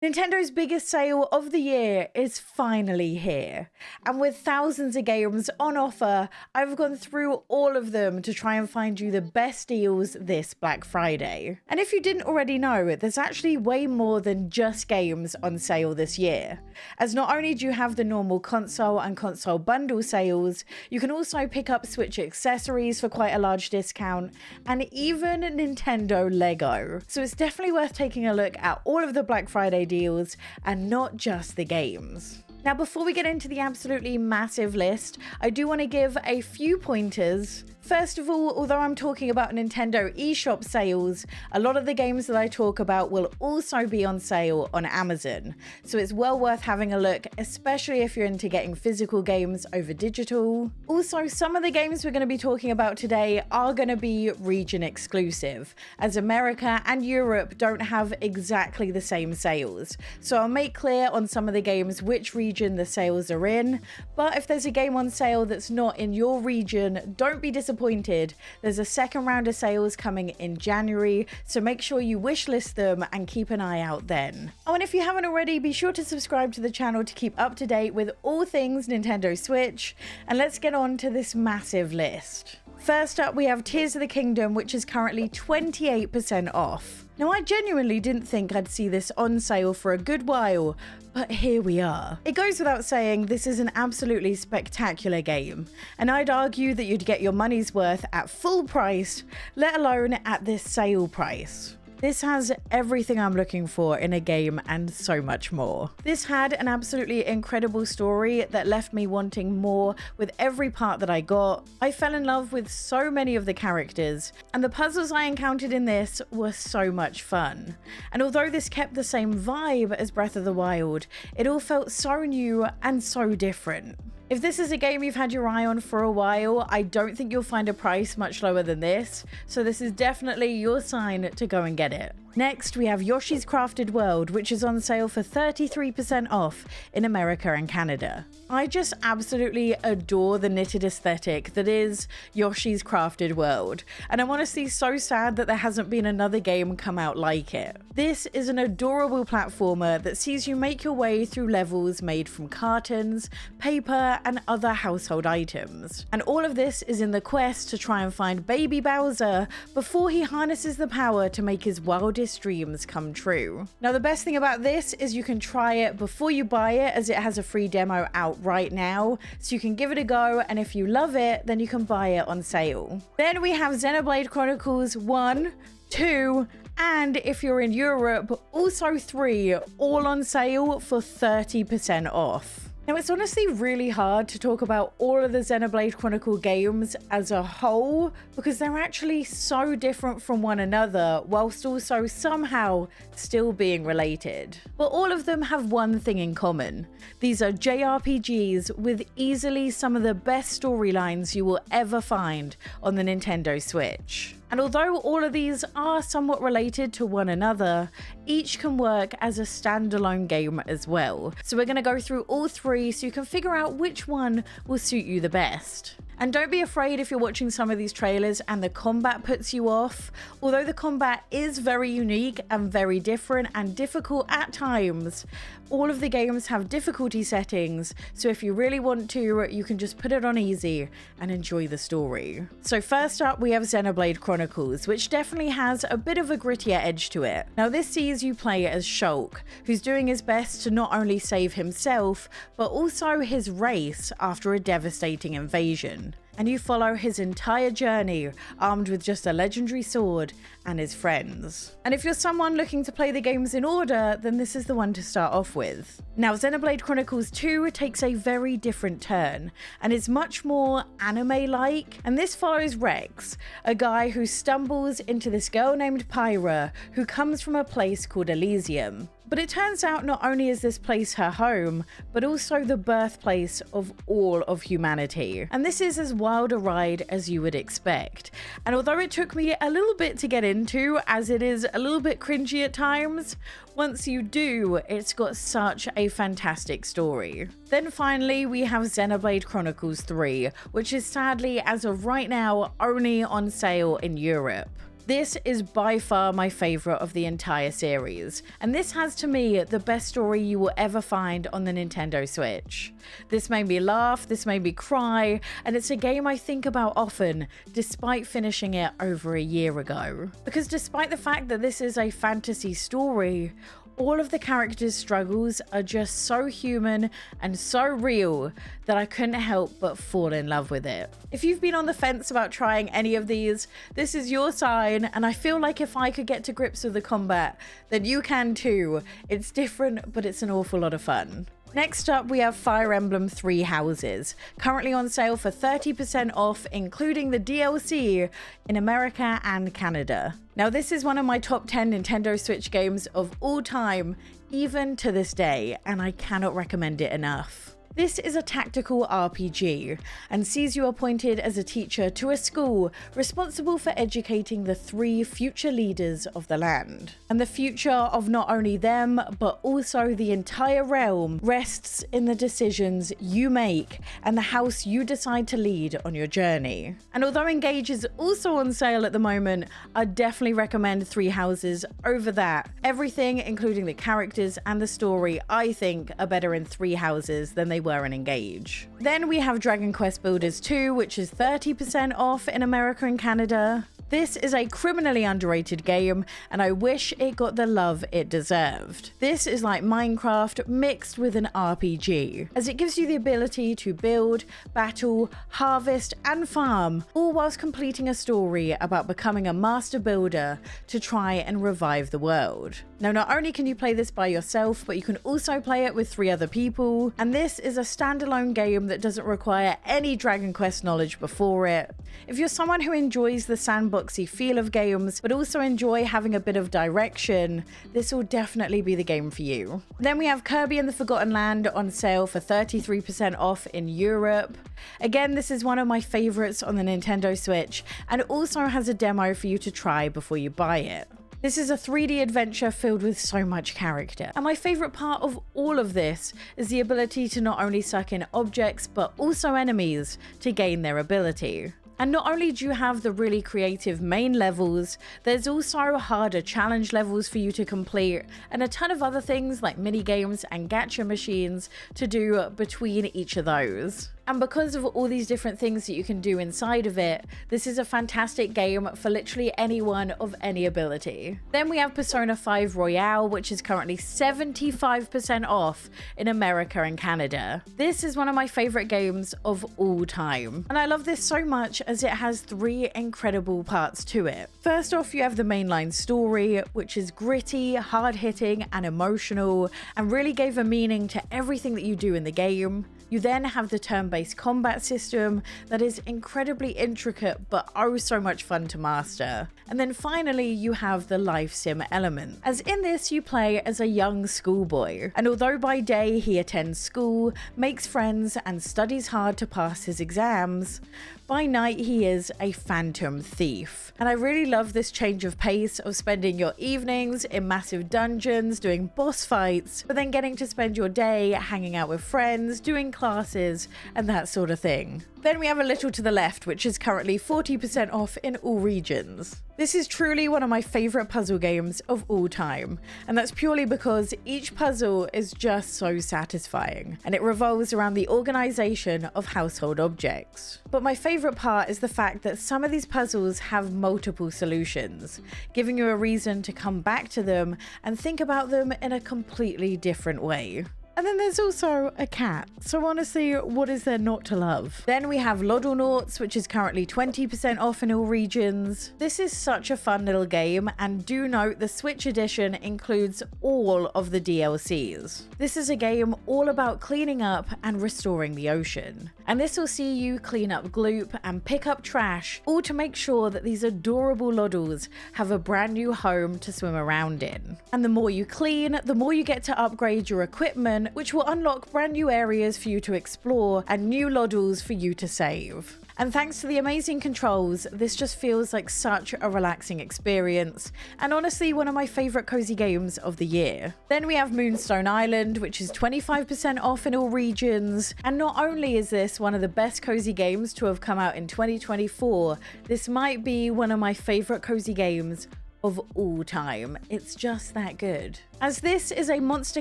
Nintendo's biggest sale of the year is finally here, and with thousands of games on offer, I've gone through all of them to try and find you the best deals this Black Friday. And if you didn't already know, there's actually way more than just games on sale this year, as not only do you have the normal console and console bundle sales, you can also pick up Switch accessories for quite a large discount, and even Nintendo Lego. So it's definitely worth taking a look at all of the Black Friday deals and not just the games. Now, before we get into the absolutely massive list, I do want to give a few pointers. First of all, although I'm talking about Nintendo eShop sales, a lot of the games that I talk about will also be on sale on Amazon. So it's well worth having a look, especially if you're into getting physical games over digital. Also, some of the games we're going to be talking about today are going to be region exclusive, as America and Europe don't have exactly the same sales. So I'll make clear on some of the games which region the sales are in, but if there's a game on sale that's not in your region, don't be disappointed. There's a second round of sales coming in January, so make sure you wishlist them and keep an eye out then. Oh, and if you haven't already, be sure to subscribe to the channel to keep up to date with all things Nintendo Switch, and let's get on to this massive list. First up, we have Tears of the Kingdom, which is currently 28% off. Now, I genuinely didn't think I'd see this on sale for a good while, but here we are. It goes without saying this is an absolutely spectacular game, and I'd argue that you'd get your money's worth at full price, let alone at this sale price. This has everything I'm looking for in a game and so much more. This had an absolutely incredible story that left me wanting more with every part that I got. I fell in love with so many of the characters, and the puzzles I encountered in this were so much fun. And although this kept the same vibe as Breath of the Wild, it all felt so new and so different. If this is a game you've had your eye on for a while, I don't think you'll find a price much lower than this, so this is definitely your sign to go and get it. Next, we have Yoshi's Crafted World, which is on sale for 33% off in America and Canada. I just absolutely adore the knitted aesthetic that is Yoshi's Crafted World, and I'm honestly so sad that there hasn't been another game come out like it. This is an adorable platformer that sees you make your way through levels made from cartons, paper, and other household items. And all of this is in the quest to try and find baby Bowser before he harnesses the power to make his wildest dreams come true. Now, the best thing about this is you can try it before you buy it, as it has a free demo out right now, so you can give it a go, and if you love it, then you can buy it on sale. Then we have Xenoblade Chronicles 1, 2, and if you're in Europe, also 3, all on sale for 30% off. Now, it's honestly really hard to talk about all of the Xenoblade Chronicle games as a whole because they're actually so different from one another, whilst also somehow still being related. But all of them have one thing in common. These are JRPGs with easily some of the best storylines you will ever find on the Nintendo Switch. And although all of these are somewhat related to one another, each can work as a standalone game as well. So we're going to go through all three so you can figure out which one will suit you the best. And don't be afraid if you're watching some of these trailers and the combat puts you off. Although the combat is very unique and very different and difficult at times, all of the games have difficulty settings, so if you really want to, you can just put it on easy and enjoy the story. So first up, we have Xenoblade Chronicles, which definitely has a bit of a grittier edge to it. Now, this sees you play as Shulk, who's doing his best to not only save himself, but also his race after a devastating invasion. And you follow his entire journey armed with just a legendary sword and his friends. And if you're someone looking to play the games in order, then this is the one to start off with. Now, Xenoblade Chronicles 2 takes a very different turn and is much more anime-like, and this follows Rex, a guy who stumbles into this girl named Pyra who comes from a place called Elysium. But it turns out not only is this place her home, but also the birthplace of all of humanity. And this is as wild a ride as you would expect. And although it took me a little bit to get into, as it is a little bit cringy at times, once you do, it's got such a fantastic story. Then finally, we have Xenoblade Chronicles 3, which is sadly, as of right now, only on sale in Europe. This is by far my favorite of the entire series, and this has to me the best story you will ever find on the Nintendo Switch. This made me laugh, this made me cry, and it's a game I think about often, despite finishing it over a year ago. Because despite the fact that this is a fantasy story, all of the characters' struggles are just so human and so real that I couldn't help but fall in love with it. If you've been on the fence about trying any of these, this is your sign, and I feel like if I could get to grips with the combat, then you can too. It's different, but it's an awful lot of fun. Next up, we have Fire Emblem Three Houses, currently on sale for 30% off, including the DLC in America and Canada. Now, this is one of my top 10 Nintendo Switch games of all time, even to this day, and I cannot recommend it enough. This is a tactical RPG and sees you appointed as a teacher to a school responsible for educating the 3 future leaders of the land. And the future of not only them, but also the entire realm rests in the decisions you make and the house you decide to lead on your journey. And although Engage is also on sale at the moment, I definitely recommend Three Houses over that. Everything, including the characters and the story, I think are better in Three Houses than they were in Engage. Then we have Dragon Quest Builders 2, which is 30% off in America and Canada. This is a criminally underrated game, and I wish it got the love it deserved. This is like Minecraft mixed with an RPG, as it gives you the ability to build, battle, harvest, and farm, all whilst completing a story about becoming a master builder to try and revive the world. Now, not only can you play this by yourself, but you can also play it with 3 other people, and this is a standalone game that doesn't require any Dragon Quest knowledge before it. If you're someone who enjoys the sandboxy feel of games, but also enjoy having a bit of direction, this will definitely be the game for you. Then we have Kirby and the Forgotten Land on sale for 33% off in Europe. Again, this is one of my favorites on the Nintendo Switch, and it also has a demo for you to try before you buy it. This is a 3D adventure filled with so much character. And my favourite part of all of this is the ability to not only suck in objects, but also enemies to gain their ability. And not only do you have the really creative main levels, there's also harder challenge levels for you to complete, and a ton of other things like mini games and gacha machines to do between each of those. And because of all these different things that you can do inside of it, this is a fantastic game for literally anyone of any ability. Then we have Persona 5 Royale, which is currently 75% off in America and Canada. This is one of my favorite games of all time. And I love this so much as it has 3 incredible parts to it. First off, you have the mainline story, which is gritty, hard-hitting, and emotional, and really gave a meaning to everything that you do in the game. You then have the turn-based combat system that is incredibly intricate but oh so much fun to master. And then finally you have the life sim element, as in this you play as a young schoolboy, and although by day he attends school, makes friends and studies hard to pass his exams, by night he is a phantom thief. And I really love this change of pace of spending your evenings in massive dungeons doing boss fights, but then getting to spend your day hanging out with friends, doing classes, and that sort of thing. Then we have A Little to the Left, which is currently 40% off in all regions. This is truly one of my favorite puzzle games of all time, and that's purely because each puzzle is just so satisfying, and it revolves around the organization of household objects. But my favorite part is the fact that some of these puzzles have multiple solutions, giving you a reason to come back to them and think about them in a completely different way. And then there's also a cat. So honestly, what is there not to love? Then we have Loddlenaughts, which is currently 20% off in all regions. This is such a fun little game, and do note the Switch edition includes all of the DLCs. This is a game all about cleaning up and restoring the ocean. And this will see you clean up gloop and pick up trash, all to make sure that these adorable Loddles have a brand new home to swim around in. And the more you clean, the more you get to upgrade your equipment, content, which will unlock brand new areas for you to explore and new Loddles for you to save. And thanks to the amazing controls, this just feels like such a relaxing experience, and honestly one of my favourite cozy games of the year. Then we have Moonstone Island, which is 25% off in all regions, and not only is this one of the best cozy games to have come out in 2024, this might be one of my favourite cozy games of all time. It's just that good. As this is a monster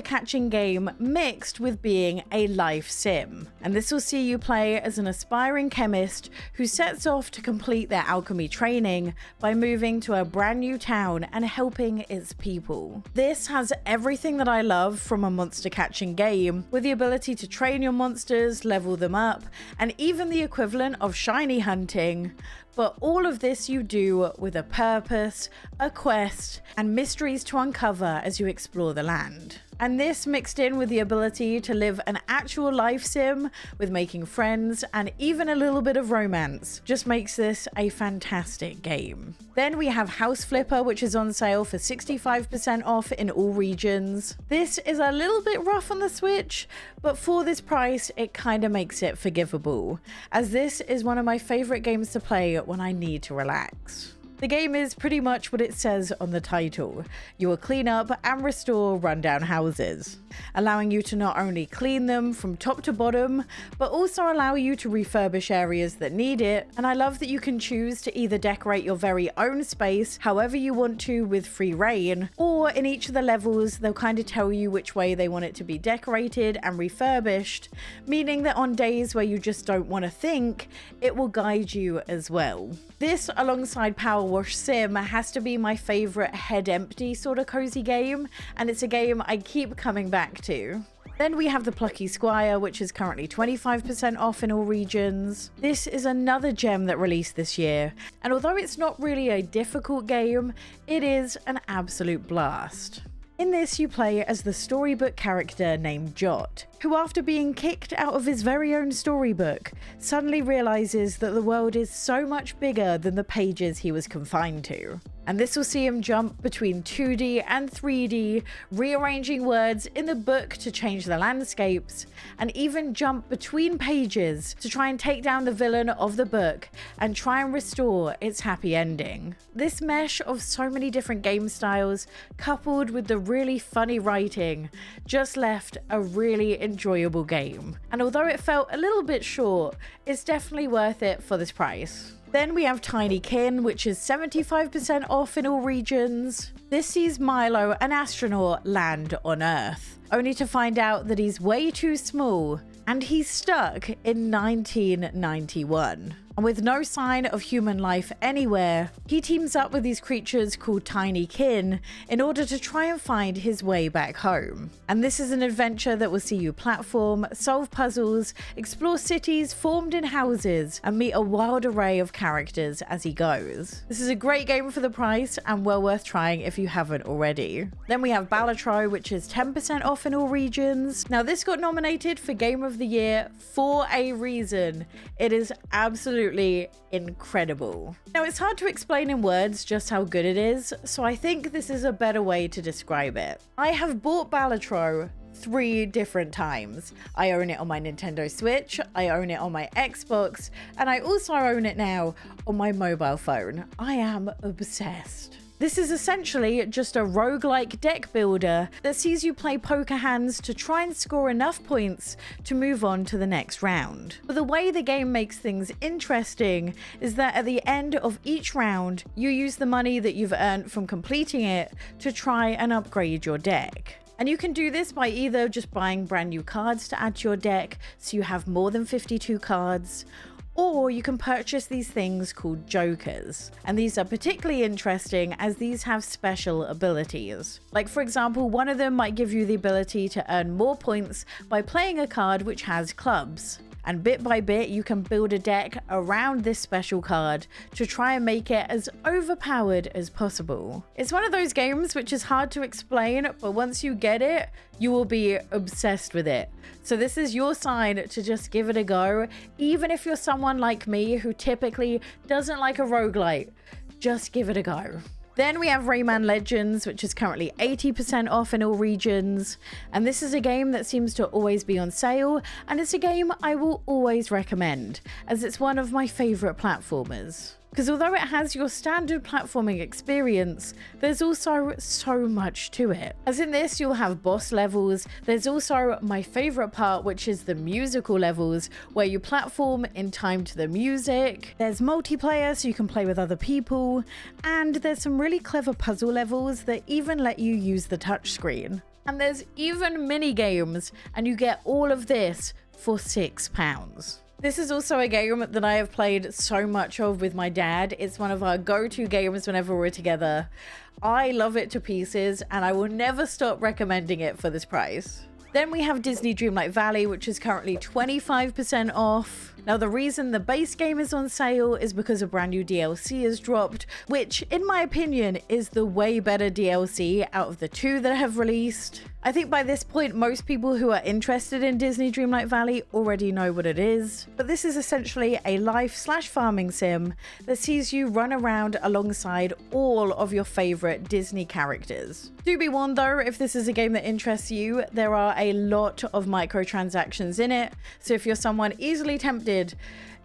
catching game mixed with being a life sim. And this will see you play as an aspiring chemist who sets off to complete their alchemy training by moving to a brand new town and helping its people. This has everything that I love from a monster catching game, with the ability to train your monsters, level them up, and even the equivalent of shiny hunting. But all of this you do with a purpose, a quest, and mysteries to uncover as you explore the land. And this mixed in with the ability to live an actual life sim with making friends and even a little bit of romance just makes this a fantastic game. Then we have House Flipper, which is on sale for 65% off in all regions. This is a little bit rough on the Switch, but for this price, it kind of makes it forgivable, as this is one of my favorite games to play when I need to relax. The game is pretty much what it says on the title. You will clean up and restore rundown houses, allowing you to not only clean them from top to bottom, but also allow you to refurbish areas that need it. And I love that you can choose to either decorate your very own space however you want to with free reign, or in each of the levels they'll kind of tell you which way they want it to be decorated and refurbished, meaning that on days where you just don't want to think, it will guide you as well. This, alongside Power Wash Sim, has to be my favourite head empty sort of cozy game, and it's a game I keep coming back to. Then we have the Plucky Squire, which is currently 25% off in all regions. This is another gem that released this year, and although it's not really a difficult game, it is an absolute blast. In this, you play as the storybook character named Jot, who after being kicked out of his very own storybook, suddenly realizes that the world is so much bigger than the pages he was confined to. And this will see him jump between 2D and 3D, rearranging words in the book to change the landscapes, and even jump between pages to try and take down the villain of the book and try and restore its happy ending. This mesh of so many different game styles, coupled with the really funny writing, just left a really enjoyable game. And although it felt a little bit short, it's definitely worth it for this price. Then we have Tinykin, which is 75% off in all regions. This sees Milo, an astronaut, land on Earth, only to find out that he's way too small and he's stuck in 1991. And with no sign of human life anywhere, he teams up with these creatures called Tinykin in order to try and find his way back home. And this is an adventure that will see you platform, solve puzzles, explore cities formed in houses, and meet a wild array of characters as he goes. This is a great game for the price and well worth trying if you haven't already. Then we have Balatro, which is 10% off in all regions. Now this got nominated for Game of the Year for a reason. It is absolutely incredible. Now it's hard to explain in words just how good it is, so I think this is a better way to describe it. I have bought Balatro 3 different times. I own it on my Nintendo Switch, I own it on my Xbox, and I also own it now on my mobile phone. I am obsessed. This is essentially just a roguelike deck builder that sees you play poker hands to try and score enough points to move on to the next round. But the way the game makes things interesting is that at the end of each round, you use the money that you've earned from completing it to try and upgrade your deck. And you can do this by either just buying brand new cards to add to your deck so you have more than 52 cards, or you can purchase these things called jokers. And these are particularly interesting as these have special abilities. Like for example, one of them might give you the ability to earn more points by playing a card which has clubs. And bit by bit, you can build a deck around this special card to try and make it as overpowered as possible. It's one of those games which is hard to explain, but once you get it, you will be obsessed with it. So this is your sign to just give it a go, even if you're someone like me who typically doesn't like a roguelite. Just give it a go. Then we have Rayman Legends, which is currently 80% off in all regions. And this is a game that seems to always be on sale, and it's a game I will always recommend, as it's one of my favorite platformers. Because although it has your standard platforming experience, there's also so much to it. As in this, you'll have boss levels. There's also my favorite part, which is the musical levels, where you platform in time to the music. There's multiplayer, so you can play with other people. And there's some really clever puzzle levels that even let you use the touchscreen. And there's even mini games, and you get all of this for £6. This is also a game that I have played so much of with my dad. It's one of our go-to games whenever we're together. I love it to pieces, and I will never stop recommending it for this price. Then we have Disney Dreamlight Valley, which is currently 25% off. Now, the reason the base game is on sale is because a brand new DLC is dropped, which, in my opinion, is the way better DLC out of the two that have released. I think by this point, most people who are interested in Disney Dreamlight Valley already know what it is, but this is essentially a life/farming sim that sees you run around alongside all of your favorite Disney characters. Do be warned though, if this is a game that interests you, there are a lot of microtransactions in it, so if you're someone easily tempted,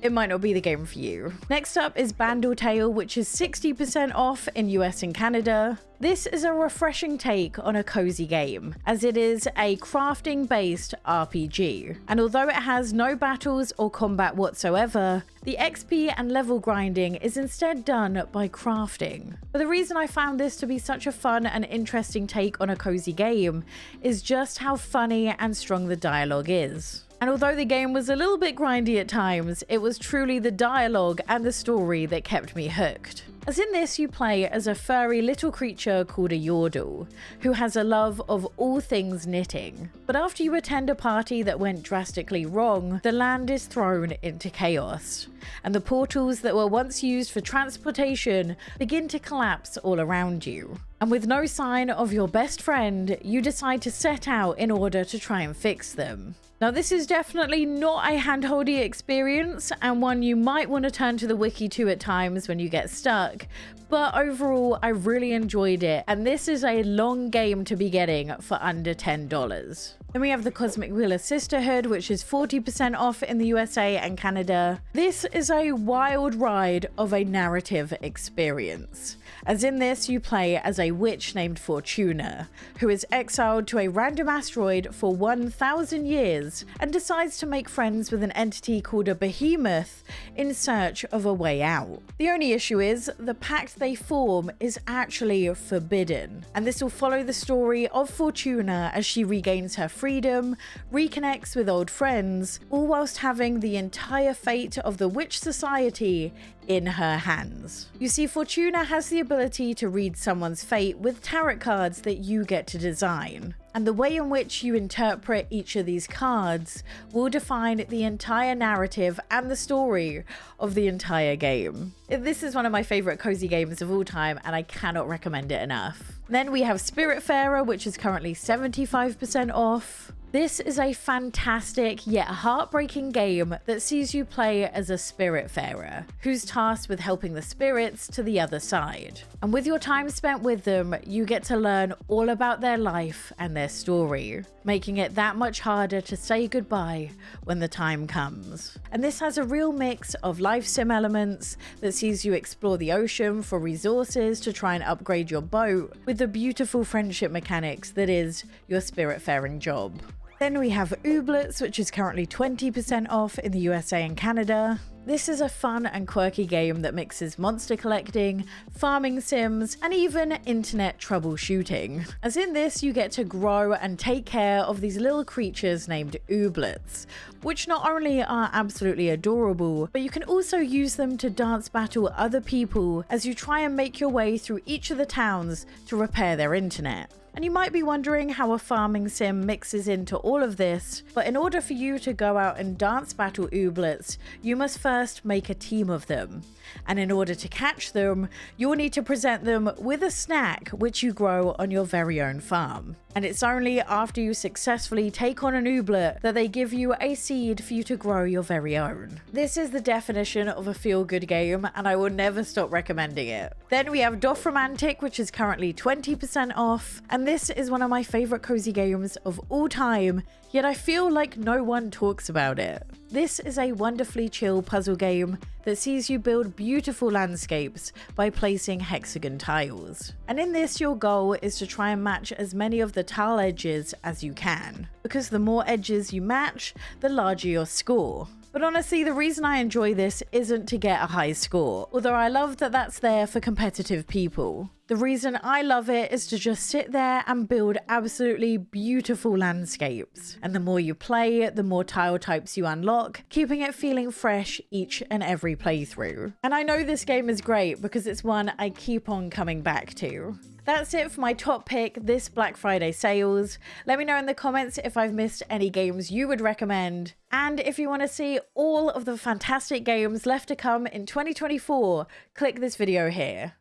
it might not be the game for you. Next up is Bandle Tale, which is 60% off in US and Canada. This is a refreshing take on a cozy game, as it is a crafting-based RPG. And although it has no battles or combat whatsoever, the XP and level grinding is instead done by crafting. But the reason I found this to be such a fun and interesting take on a cozy game is just how funny and strong the dialogue is. And although the game was a little bit grindy at times, it was truly the dialogue and the story that kept me hooked. As in this, you play as a furry little creature called a Yordle, who has a love of all things knitting. But after you attend a party that went drastically wrong, the land is thrown into chaos, and the portals that were once used for transportation begin to collapse all around you. And with no sign of your best friend, you decide to set out in order to try and fix them. Now, this is definitely not a handholdy experience, and one you might want to turn to the wiki to at times when you get stuck, but overall I really enjoyed it, and this is a long game to be getting for under $10. Then we have the Cosmic Wheel of Sisterhood, which is 40% off in the USA and Canada. This is a wild ride of a narrative experience. As in this, you play as a witch named Fortuna, who is exiled to a random asteroid for 1,000 years and decides to make friends with an entity called a behemoth in search of a way out. The only issue is the pact they form is actually forbidden, and this will follow the story of Fortuna as she regains her freedom, reconnects with old friends, all whilst having the entire fate of the witch society in her hands. You see, Fortuna has the ability to read someone's fate with tarot cards that you get to design. And the way in which you interpret each of these cards will define the entire narrative and the story of the entire game. This is one of my favorite cozy games of all time, and I cannot recommend it enough. Then we have Spiritfarer, which is currently 75% off. This is a fantastic yet heartbreaking game that sees you play as a Spiritfarer, who's tasked with helping the spirits to the other side. And with your time spent with them, you get to learn all about their life and their story, making it that much harder to say goodbye when the time comes. And this has a real mix of life sim elements that sees you explore the ocean for resources to try and upgrade your boat, with the beautiful friendship mechanics that is your Spiritfaring job. Then we have Ooblets, which is currently 20% off in the USA and Canada. This is a fun and quirky game that mixes monster collecting, farming sims, and even internet troubleshooting. As in this, you get to grow and take care of these little creatures named Ooblets, which not only are absolutely adorable, but you can also use them to dance battle other people as you try and make your way through each of the towns to repair their internet. And you might be wondering how a farming sim mixes into all of this, but in order for you to go out and dance battle Ooblets, you must first make a team of them. And in order to catch them, you'll need to present them with a snack which you grow on your very own farm. And it's only after you successfully take on an Ooblet that they give you a seed for you to grow your very own. This is the definition of a feel-good game, and I will never stop recommending it. Then we have Dorfroamtik, which is currently 20% off, and this is one of my favorite cozy games of all time, yet I feel like no one talks about it. This is a wonderfully chill puzzle game that sees you build beautiful landscapes by placing hexagon tiles. And in this, your goal is to try and match as many of the tile edges as you can, because the more edges you match, the larger your score. But honestly, the reason I enjoy this isn't to get a high score, although I love that that's there for competitive people. The reason I love it is to just sit there and build absolutely beautiful landscapes. And the more you play, the more tile types you unlock, keeping it feeling fresh each and every playthrough. And I know this game is great because it's one I keep on coming back to. That's it for my top pick this Black Friday sales. Let me know in the comments if I've missed any games you would recommend. And if you want to see all of the fantastic games left to come in 2024, click this video here.